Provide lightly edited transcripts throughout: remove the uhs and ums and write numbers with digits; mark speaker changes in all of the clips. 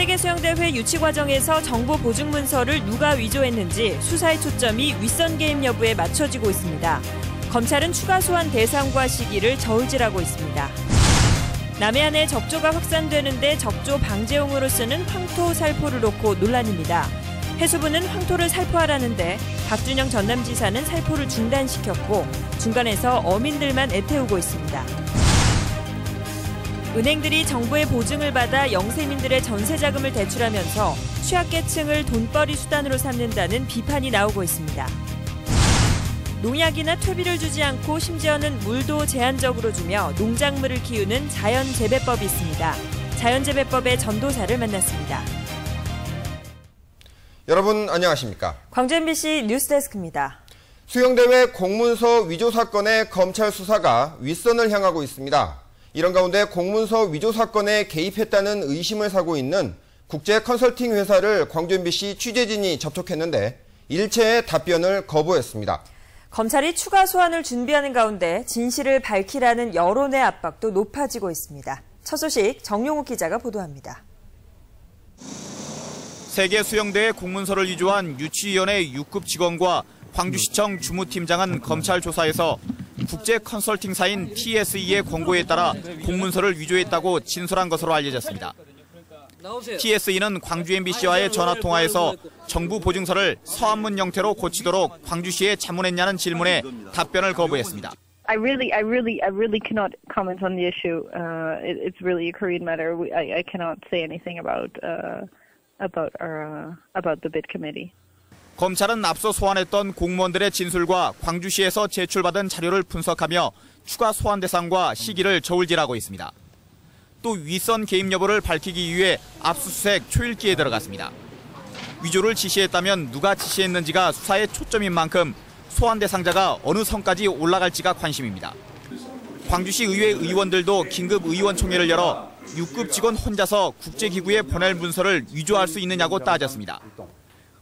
Speaker 1: 세계수영대회 유치 과정에서 정보 보증 문서를 누가 위조했는지 수사의 초점이 윗선 개입 여부에 맞춰지고 있습니다. 검찰은 추가 소환 대상과 시기를 저울질하고 있습니다. 남해안에 적조가 확산되는데 적조 방제용으로 쓰는 황토 살포를 놓고 논란입니다. 해수부는 황토를 살포하라는데 박준영 전남지사는 살포를 중단시켰고 중간에서 어민들만 애태우고 있습니다. 은행들이 정부의 보증을 받아 영세민들의 전세 자금을 대출하면서 취약계층을 돈벌이 수단으로 삼는다는 비판이 나오고 있습니다. 농약이나 퇴비를 주지 않고 심지어는 물도 제한적으로 주며 농작물을 키우는 자연재배법이 있습니다. 자연재배법의 전도사를 만났습니다.
Speaker 2: 여러분 안녕하십니까?
Speaker 1: 광주 MBC 뉴스데스크입니다.
Speaker 2: 수영대회 공문서 위조 사건의 검찰 수사가 윗선을 향하고 있습니다. 이런 가운데 공문서 위조 사건에 개입했다는 의심을 사고 있는 국제 컨설팅 회사를 광주 MBC 취재진이 접촉했는데 일체의 답변을 거부했습니다.
Speaker 1: 검찰이 추가 소환을 준비하는 가운데 진실을 밝히라는 여론의 압박도 높아지고 있습니다. 첫 소식 정용욱 기자가 보도합니다.
Speaker 3: 세계수영대회 공문서를 위조한 유치위원회 6급 직원과 광주시청 주무팀장은 검찰 조사에서 국제 컨설팅사인 TSE의 권고에 따라 공문서를 위조했다고 진술한 것으로 알려졌습니다. TSE는 광주 MBC와의 전화통화에서 정부 보증서를 서한문 형태로 고치도록 광주시에 자문했냐는 질문에 답변을 거부했습니다.
Speaker 4: I really cannot comment on the issue. It's really a Korean matter. I cannot say anything about the bid committee.
Speaker 3: 검찰은 앞서 소환했던 공무원들의 진술과 광주시에서 제출받은 자료를 분석하며 추가 소환 대상과 시기를 저울질하고 있습니다. 또 윗선 개입 여부를 밝히기 위해 압수수색 초읽기에 들어갔습니다. 위조를 지시했다면 누가 지시했는지가 수사의 초점인 만큼 소환 대상자가 어느 선까지 올라갈지가 관심입니다. 광주시 의회 의원들도 긴급 의원총회를 열어 6급 직원 혼자서 국제기구에 보낼 문서를 위조할 수 있느냐고 따졌습니다.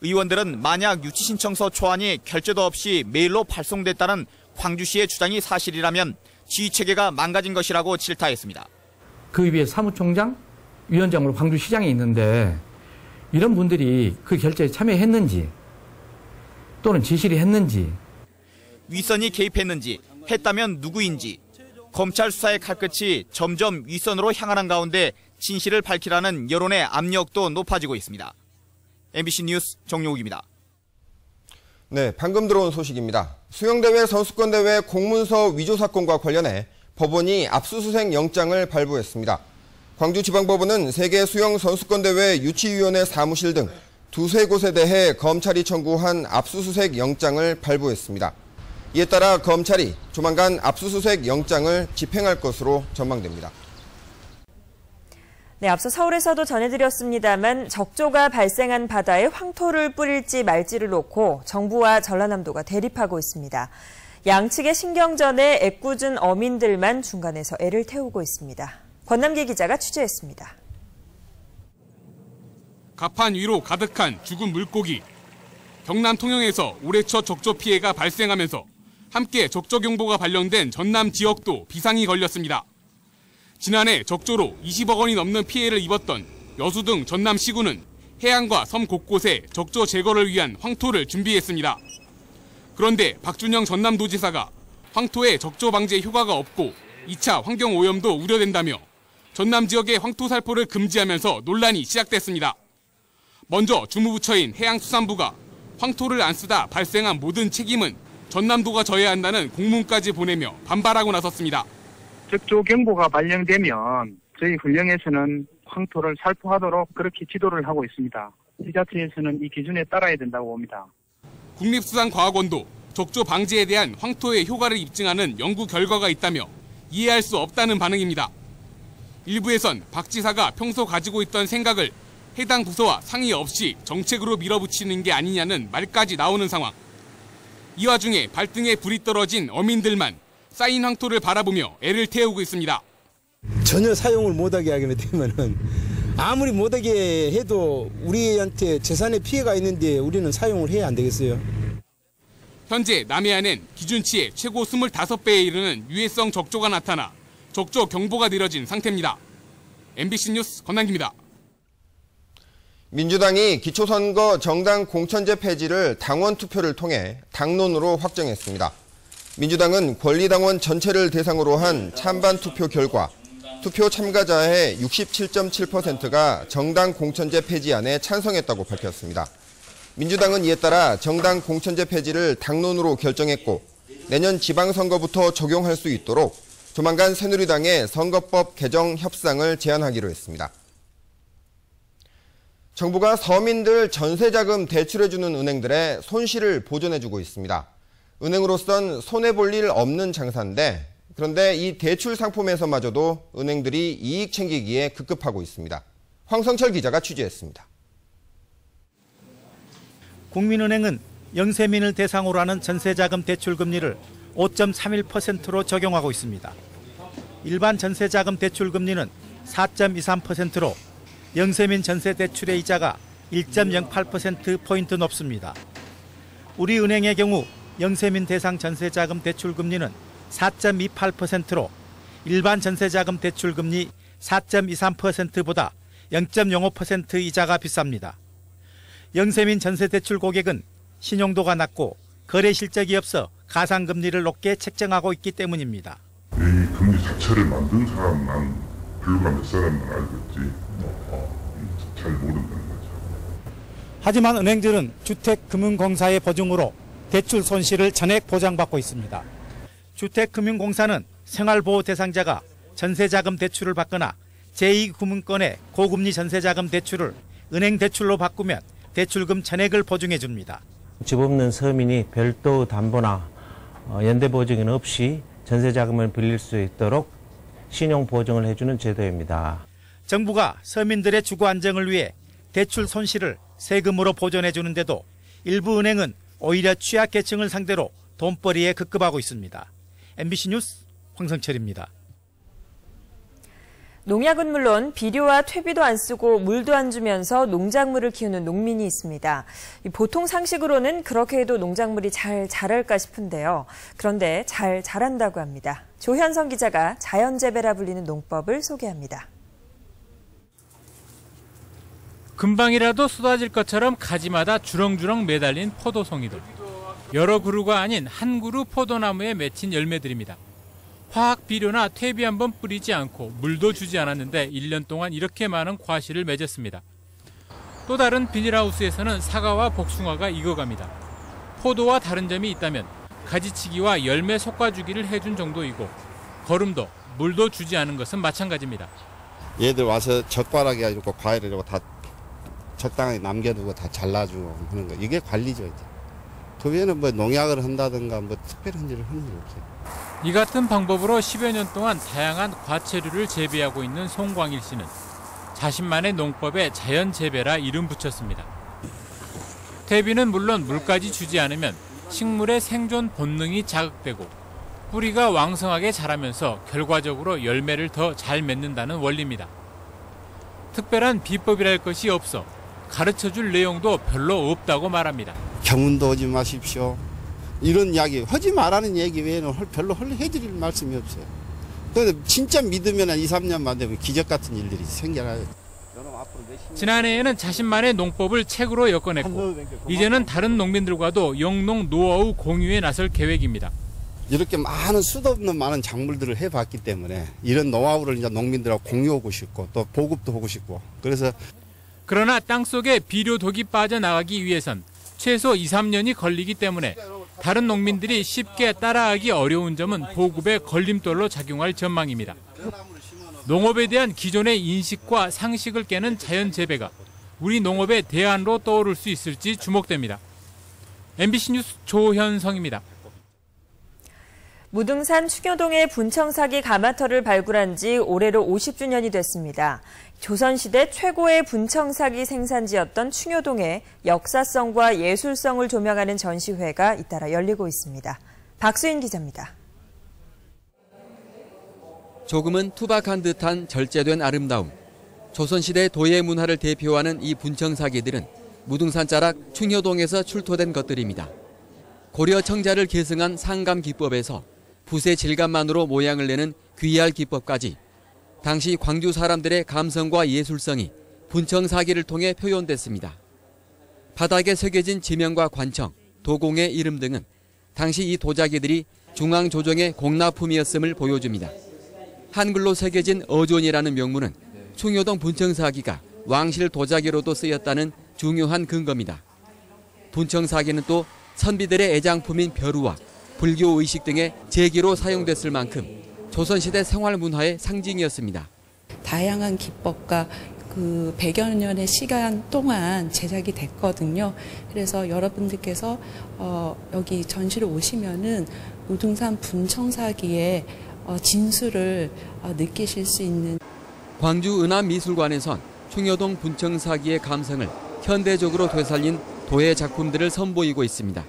Speaker 3: 의원들은 만약 유치신청서 초안이 결제도 없이 메일로 발송됐다는 광주시의 주장이 사실이라면 지휘체계가 망가진 것이라고 질타했습니다.
Speaker 5: 그 위에 사무총장, 위원장으로 광주시장이 있는데 이런 분들이 그 결제에 참여했는지 또는 지시를 했는지
Speaker 3: 윗선이 개입했는지 했다면 누구인지 검찰 수사의 칼끝이 점점 윗선으로 향하는 가운데 진실을 밝히라는 여론의 압력도 높아지고 있습니다. MBC 뉴스 정용욱입니다.
Speaker 2: 네, 방금 들어온 소식입니다. 수영대회 선수권대회 공문서 위조 사건과 관련해 법원이 압수수색 영장을 발부했습니다. 광주지방법원은 세계수영선수권대회 유치위원회 사무실 등 두세 곳에 대해 검찰이 청구한 압수수색 영장을 발부했습니다. 이에 따라 검찰이 조만간 압수수색 영장을 집행할 것으로 전망됩니다.
Speaker 1: 네, 앞서 서울에서도 전해드렸습니다만 적조가 발생한 바다에 황토를 뿌릴지 말지를 놓고 정부와 전라남도가 대립하고 있습니다. 양측의 신경전에 애꿎은 어민들만 중간에서 애를 태우고 있습니다. 권남기 기자가 취재했습니다.
Speaker 6: 갑판 위로 가득한 죽은 물고기. 경남 통영에서 올해 첫 적조 피해가 발생하면서 함께 적조 경보가 발령된 전남 지역도 비상이 걸렸습니다. 지난해 적조로 20억 원이 넘는 피해를 입었던 여수 등 전남 시군은 해안과 섬 곳곳에 적조 제거를 위한 황토를 준비했습니다. 그런데 박준영 전남도지사가 황토의 적조 방제 효과가 없고 2차 환경오염도 우려된다며 전남 지역의 황토 살포를 금지하면서 논란이 시작됐습니다. 먼저 주무부처인 해양수산부가 황토를 안 쓰다 발생한 모든 책임은 전남도가 져야 한다는 공문까지 보내며 반발하고 나섰습니다.
Speaker 7: 적조 경보가 발령되면 저희 훈령에서는 황토를 살포하도록 그렇게 지도를 하고 있습니다. 지자체에서는 이 기준에 따라야 된다고 봅니다.
Speaker 6: 국립수산과학원도 적조 방지에 대한 황토의 효과를 입증하는 연구 결과가 있다며 이해할 수 없다는 반응입니다. 일부에선 박 지사가 평소 가지고 있던 생각을 해당 부서와 상의 없이 정책으로 밀어붙이는 게 아니냐는 말까지 나오는 상황. 이 와중에 발등에 불이 떨어진 어민들만 쌓인 황토를 바라보며 애를 태우고 있습니다.
Speaker 8: 전혀 사용을 못하게 하게 되면은 아무리 못하게 해도 우리한테 재산에 피해가 있는데 우리는 사용을 해야 안 되겠어요.
Speaker 6: 현재 남해안엔 기준치의 최고 25배에 이르는 유해성 적조가 나타나 적조 경보가 내려진 상태입니다. MBC 뉴스 권남기입니다.
Speaker 2: 민주당이 기초선거 정당 공천제 폐지를 당원 투표를 통해 당론으로 확정했습니다. 민주당은 권리당원 전체를 대상으로 한 찬반 투표 결과 투표 참가자의 67.7%가 정당 공천제 폐지안에 찬성했다고 밝혔습니다. 민주당은 이에 따라 정당 공천제 폐지를 당론으로 결정했고 내년 지방선거부터 적용할 수 있도록 조만간 새누리당에 선거법 개정 협상을 제안하기로 했습니다. 정부가 서민들 전세자금 대출해주는 은행들의 손실을 보전해주고 있습니다. 은행으로선 손해볼 일 없는 장사인데 그런데 이 대출 상품에서마저도 은행들이 이익 챙기기에 급급하고 있습니다. 황성철 기자가 취재했습니다.
Speaker 9: 국민은행은 영세민을 대상으로 하는 전세자금 대출 금리를 5.31%로 적용하고 있습니다. 일반 전세자금 대출 금리는 4.23%로 영세민 전세 대출의 이자가 1.08%포인트 높습니다. 우리은행의 경우 영세민 대상 전세자금 대출 금리는 4.28%로 일반 전세자금 대출 금리 4.23%보다 0.05% 이자가 비쌉니다. 영세민 전세 대출 고객은 신용도가 낮고 거래 실적이 없어 가상금리를 높게 책정하고 있기 때문입니다.
Speaker 10: 이 금리 자체를 만든 사람 난 불과 몇 사람만 알고 있지 잘 모른다는 거죠.
Speaker 9: 하지만 은행들은 주택금융공사의 보증으로 대출 손실을 전액 보장받고 있습니다. 주택금융공사는 생활보호 대상자가 전세자금 대출을 받거나 제2금융권의 고금리 전세자금 대출을 은행 대출로 바꾸면 대출금 전액을 보증해 줍니다.
Speaker 11: 집 없는 서민이 별도 담보나 연대보증인 없이 전세자금을 빌릴 수 있도록 신용보증을 해주는 제도입니다.
Speaker 9: 정부가 서민들의 주거 안정을 위해 대출 손실을 세금으로 보전해 주는데도 일부 은행은 오히려 취약계층을 상대로 돈벌이에 급급하고 있습니다. MBC 뉴스 황성철입니다.
Speaker 1: 농약은 물론 비료와 퇴비도 안 쓰고 물도 안 주면서 농작물을 키우는 농민이 있습니다. 보통 상식으로는 그렇게 해도 농작물이 잘 자랄까 싶은데요. 그런데 잘 자란다고 합니다. 조현성 기자가 자연재배라 불리는 농법을 소개합니다.
Speaker 12: 금방이라도 쏟아질 것처럼 가지마다 주렁주렁 매달린 포도송이들. 여러 그루가 아닌 한 그루 포도나무에 맺힌 열매들입니다. 화학 비료나 퇴비 한번 뿌리지 않고 물도 주지 않았는데 1년 동안 이렇게 많은 과실을 맺었습니다. 또 다른 비닐하우스에서는 사과와 복숭아가 익어갑니다. 포도와 다른 점이 있다면 가지치기와 열매 솎아주기를 해준 정도이고 거름도 물도 주지 않은 것은 마찬가지입니다.
Speaker 13: 얘들 와서 젓가락이 아니고 과일을 다 적당히 남겨두고 다 잘라주고 하는 거. 이게 관리죠. 이제. 그 외에는 뭐 농약을 한다든가 뭐 특별한 일을 하는 게 없어요.
Speaker 12: 이 같은 방법으로 10여 년 동안 다양한 과채류를 재배하고 있는 송광일 씨는 자신만의 농법에 자연재배라 이름 붙였습니다. 퇴비는 물론 물까지 주지 않으면 식물의 생존 본능이 자극되고 뿌리가 왕성하게 자라면서 결과적으로 열매를 더 잘 맺는다는 원리입니다. 특별한 비법이랄 것이 없어 가르쳐줄 내용도 별로 없다고 말합니다.
Speaker 13: 경운도 오지 마십시오. 이런 이야기, 하지 말라는 얘기 외에는 별로 해드릴 말씀이 없어요. 그런데 진짜 믿으면 2, 3년만 되면 기적 같은 일들이 생겨나요.
Speaker 12: 지난해에는 자신만의 농법을 책으로 엮어냈고 이제는 다른 농민들과도 영농 노하우 공유에 나설 계획입니다.
Speaker 13: 이렇게 많은 수도 없는 많은 작물들을 해봤기 때문에 이런 노하우를 이제 농민들하고 공유하고 싶고 또 보급도 하고 싶고 그래서
Speaker 12: 그러나 땅속에 비료독이 빠져나가기 위해선 최소 2, 3년이 걸리기 때문에 다른 농민들이 쉽게 따라하기 어려운 점은 보급의 걸림돌로 작용할 전망입니다. 농업에 대한 기존의 인식과 상식을 깨는 자연재배가 우리 농업의 대안으로 떠오를 수 있을지 주목됩니다. MBC 뉴스 조현성입니다.
Speaker 1: 무등산 충효동의 분청사기 가마터를 발굴한 지 올해로 50주년이 됐습니다. 조선시대 최고의 분청사기 생산지였던 충효동의 역사성과 예술성을 조명하는 전시회가 잇따라 열리고 있습니다. 박수인 기자입니다.
Speaker 14: 조금은 투박한 듯한 절제된 아름다움. 조선시대 도예 문화를 대표하는 이 분청사기들은 무등산 자락 충효동에서 출토된 것들입니다. 고려 청자를 계승한 상감 기법에서 붓의 질감만으로 모양을 내는 귀할 기법까지 당시 광주 사람들의 감성과 예술성이 분청 사기를 통해 표현됐습니다. 바닥에 새겨진 지명과 관청, 도공의 이름 등은 당시 이 도자기들이 중앙조정의 공납품이었음을 보여줍니다. 한글로 새겨진 어존이라는 명문은 충효동 분청사기가 왕실 도자기로도 쓰였다는 중요한 근거입니다. 분청사기는 또 선비들의 애장품인 벼루와 불교 의식 등의 제기로 사용됐을 만큼 조선시대 생활문화의 상징이었습니다.
Speaker 15: 다양한 기법과 그 100여 년의 시간 동안 제작이 됐거든요. 그래서 여러분들께서 여기 전시를 오시면은 무등산 분청사기의 진수를 느끼실 수 있는.
Speaker 14: 광주 은암미술관에선 충효동 분청사기의 감성을 현대적으로 되살린 도예 작품들을 선보이고 있습니다.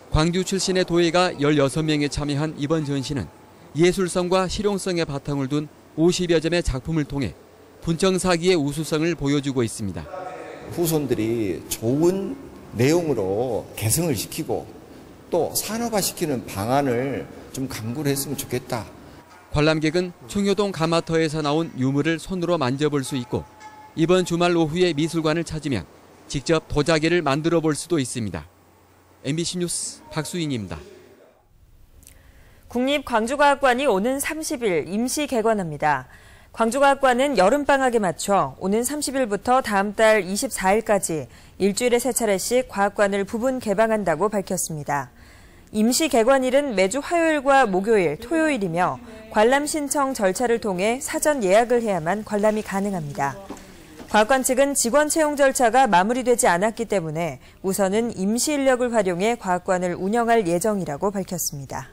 Speaker 14: 광주 출신의 도예가 16명이 참여한 이번 전시는 예술성과 실용성의 바탕을 둔 50여 점의 작품을 통해 분청사기의 우수성을 보여주고 있습니다.
Speaker 16: 후손들이 좋은 내용으로 개성을 시키고 또 산업화시키는 방안을 좀 강구를 했으면 좋겠다.
Speaker 14: 관람객은 충효동 가마터에서 나온 유물을 손으로 만져볼 수 있고 이번 주말 오후에 미술관을 찾으면 직접 도자기를 만들어 볼 수도 있습니다. MBC 뉴스 박수인입니다.
Speaker 1: 국립광주과학관이 오는 30일 임시 개관합니다. 광주과학관은 여름방학에 맞춰 오는 30일부터 다음 달 24일까지 일주일에 3차례씩 과학관을 부분 개방한다고 밝혔습니다. 임시 개관일은 매주 화요일과 목요일, 토요일이며 관람 신청 절차를 통해 사전 예약을 해야만 관람이 가능합니다. 과학관 측은 직원 채용 절차가 마무리되지 않았기 때문에 우선은 임시 인력을 활용해 과학관을 운영할 예정이라고 밝혔습니다.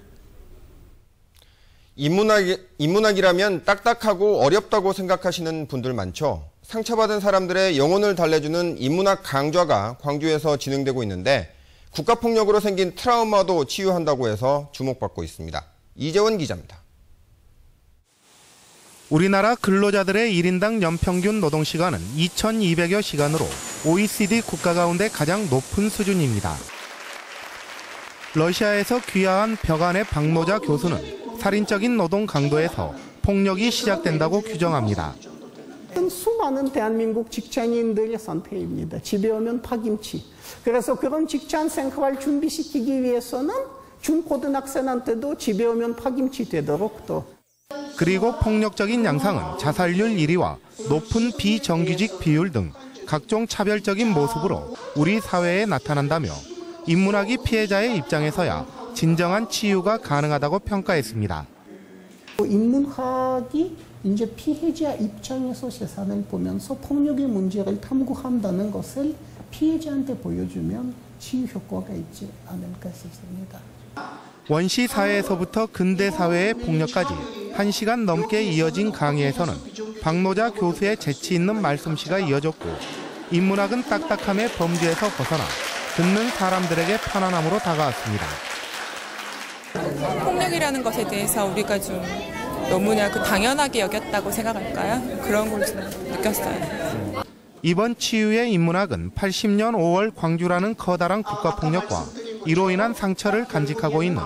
Speaker 1: 인문학이라면 딱딱하고 어렵다고 생각하시는 분들 많죠. 상처받은 사람들의 영혼을 달래주는 인문학 강좌가 광주에서 진행되고 있는데 국가폭력으로 생긴 트라우마도 치유한다고 해서 주목받고 있습니다. 이재원 기자입니다.
Speaker 17: 우리나라 근로자들의 1인당 연평균 노동시간은 2,200여 시간으로 OECD 국가 가운데 가장 높은 수준입니다. 러시아에서 귀화한 벽안의 박노자 교수는 살인적인 노동 강도에서 폭력이 시작된다고 규정합니다.
Speaker 18: 수많은 대한민국 직장인들의 선택입니다. 집에 오면 파김치. 그래서 그런 직장 생활을 준비시키기 위해서는 중고등학생한테도 집에 오면 파김치 되도록 또.
Speaker 17: 그리고 폭력적인 양상은 자살률 1위와 높은 비정규직 비율 등 각종 차별적인 모습으로 우리 사회에 나타난다며 인문학이 피해자의 입장에서야 진정한 치유가 가능하다고 평가했습니다.
Speaker 18: 인문학이 이제 피해자 입장에서 세상을 보면서 폭력의 문제를 탐구한다는 것을 피해자한테 보여주면 치유 효과가 있지 않을까 싶습니다.
Speaker 17: 원시 사회에서부터 근대 사회의 폭력까지 1시간 넘게 이어진 강의에서는 박노자 교수의 재치 있는 말씀시가 이어졌고 인문학은 딱딱함의 범주에서 벗어나 듣는 사람들에게 편안함으로 다가왔습니다.
Speaker 19: 폭력이라는 것에 대해서 우리가 좀 너무나 당연하게 여겼다고 생각할까요? 그런 걸 좀 느꼈어요.
Speaker 17: 이번 치유의 인문학은 80년 5월 광주라는 커다란 국가폭력과 이로 인한 상처를 간직하고 있는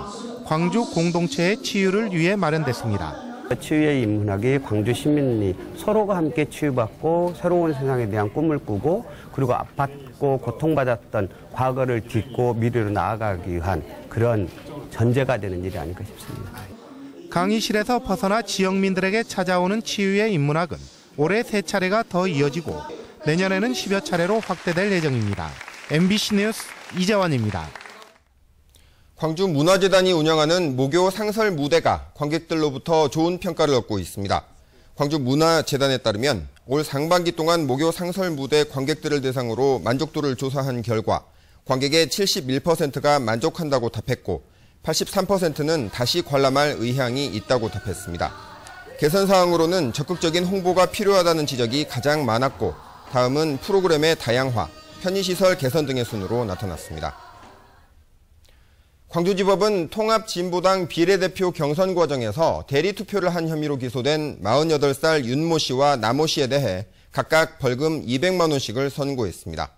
Speaker 17: 광주 공동체의 치유를 위해 마련됐습니다.
Speaker 20: 치유의 인문학이 광주 시민이 서로가 함께 치유받고 새로운 세상에 대한 꿈을 꾸고 그리고 아팠고 고통받았던 과거를 딛고 미래로 나아가기 위한 그런 전제가 되는 일이 아닐까 싶습니다.
Speaker 17: 강의실에서 벗어나 지역민들에게 찾아오는 치유의 인문학은 올해 3차례가 더 이어지고 내년에는 10여 차례로 확대될 예정입니다. MBC 뉴스 이재원입니다.
Speaker 2: 광주문화재단이 운영하는 목요 상설 무대가 관객들로부터 좋은 평가를 얻고 있습니다. 광주문화재단에 따르면 올 상반기 동안 목요 상설 무대 관객들을 대상으로 만족도를 조사한 결과 관객의 71%가 만족한다고 답했고 83%는 다시 관람할 의향이 있다고 답했습니다. 개선 사항으로는 적극적인 홍보가 필요하다는 지적이 가장 많았고 다음은 프로그램의 다양화, 편의시설 개선 등의 순으로 나타났습니다. 광주지법은 통합진보당 비례대표 경선 과정에서 대리투표를 한 혐의로 기소된 48살 윤모 씨와 나모 씨에 대해 각각 벌금 200만 원씩을 선고했습니다.